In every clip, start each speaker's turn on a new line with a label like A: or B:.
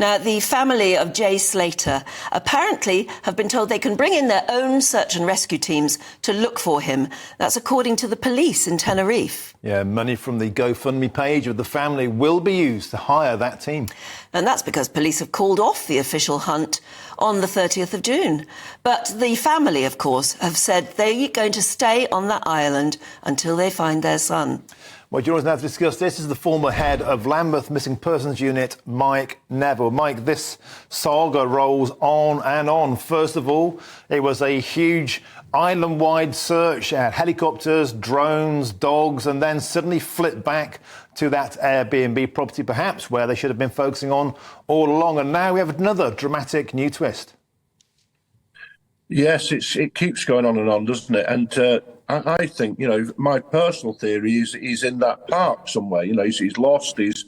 A: Now, the family of Jay Slater apparently have been told they can bring in their own search and rescue teams to look for him. That's according to the police in Tenerife.
B: Yeah, money from the GoFundMe page of the family will be used to hire that team.
A: And that's because police have called off the official hunt on the 30th of June. But the family, of course, have said they're going to stay on that island until they find their son.
B: Well, joining us now to discuss this is the former head of Lambeth Missing Persons Unit, Mike Neville. Mike, this saga rolls on and on. First of all, it was a huge island-wide search. It had helicopters, drones, dogs, and then suddenly flipped back to that Airbnb property, perhaps, where they should have been focusing on all along. And now we have another dramatic new twist.
C: Yes, it keeps going on and on, doesn't it? And I think, my personal theory is he's in that park somewhere. He's lost. He's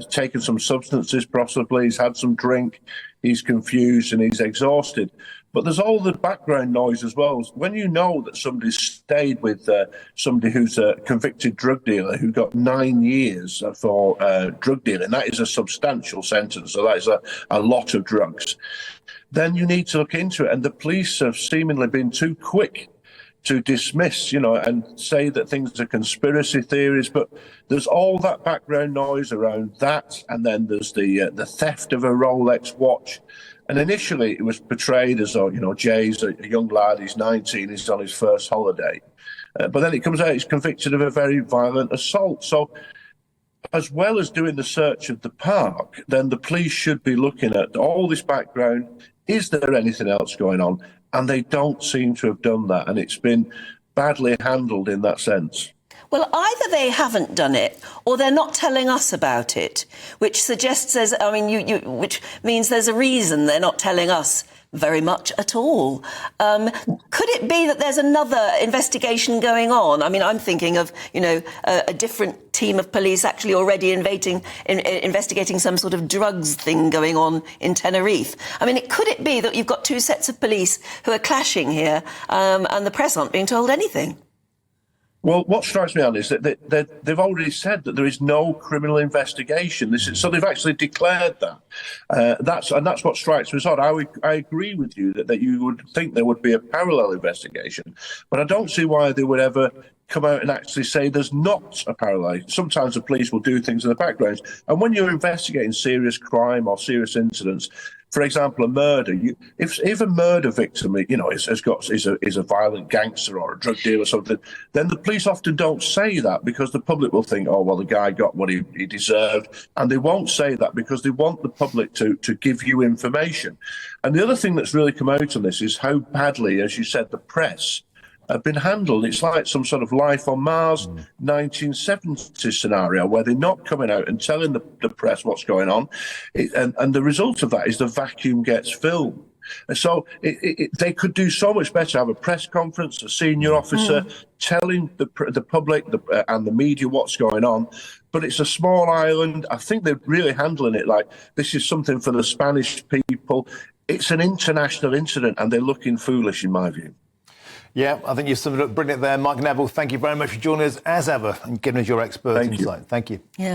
C: taken some substances, possibly. He's had some drink. He's confused and he's exhausted. But there's all the background noise as well. When you know that somebody's stayed with somebody who's a convicted drug dealer who got 9 years for drug dealing, that is a substantial sentence. So that is a lot of drugs. Then you need to look into it. And the police have seemingly been too quick to dismiss, and say that things are conspiracy theories. But there's all that background noise around that. And then there's the theft of a Rolex watch. And initially it was portrayed as though, Jay's a young lad, he's 19, he's on his first holiday. But then it comes out he's convicted of a very violent assault. So as well as doing the search of the park, then the police should be looking at all this background. Is there anything else going on? And they don't seem to have done that. And it's been badly handled in that sense.
A: Well, either they haven't done it or they're not telling us about it, which suggests which means there's a reason they're not telling us very much at all. Could it be that there's another investigation going on? I mean, I'm thinking of, a different team of police actually already investigating some sort of drugs thing going on in Tenerife. I mean, could it be that you've got two sets of police who are clashing here and the press aren't being told anything?
C: Well, what strikes me on is that they've already said that there is no criminal investigation. So they've actually declared that. That's what strikes me as odd. I agree with you that you would think there would be a parallel investigation, but I don't see why they would ever come out and actually say there's not a parallel. Sometimes the police will do things in the background, and when you're investigating serious crime or serious incidents, for example, a murder, if a murder victim, is a violent gangster or a drug dealer or something, then the police often don't say that because the public will think, oh, well, the guy got what he deserved. And they won't say that because they want the public to give you information. And the other thing that's really come out on this is how badly, as you said, the press have been handled. It's like some sort of Life on Mars 1970s scenario where they're not coming out and telling the press what's going on. And the result of that is the vacuum gets filled. And so they could do so much better, have a press conference, a senior officer telling the public and the media what's going on. But it's a small island. I think they're really handling it like this is something for the Spanish people. It's an international incident and they're looking foolish in my view.
B: Yeah, I think you've summed it up brilliant there. Mike Neville, thank you very much for joining us as ever and giving us your expert insight. Thank you.
A: Yeah.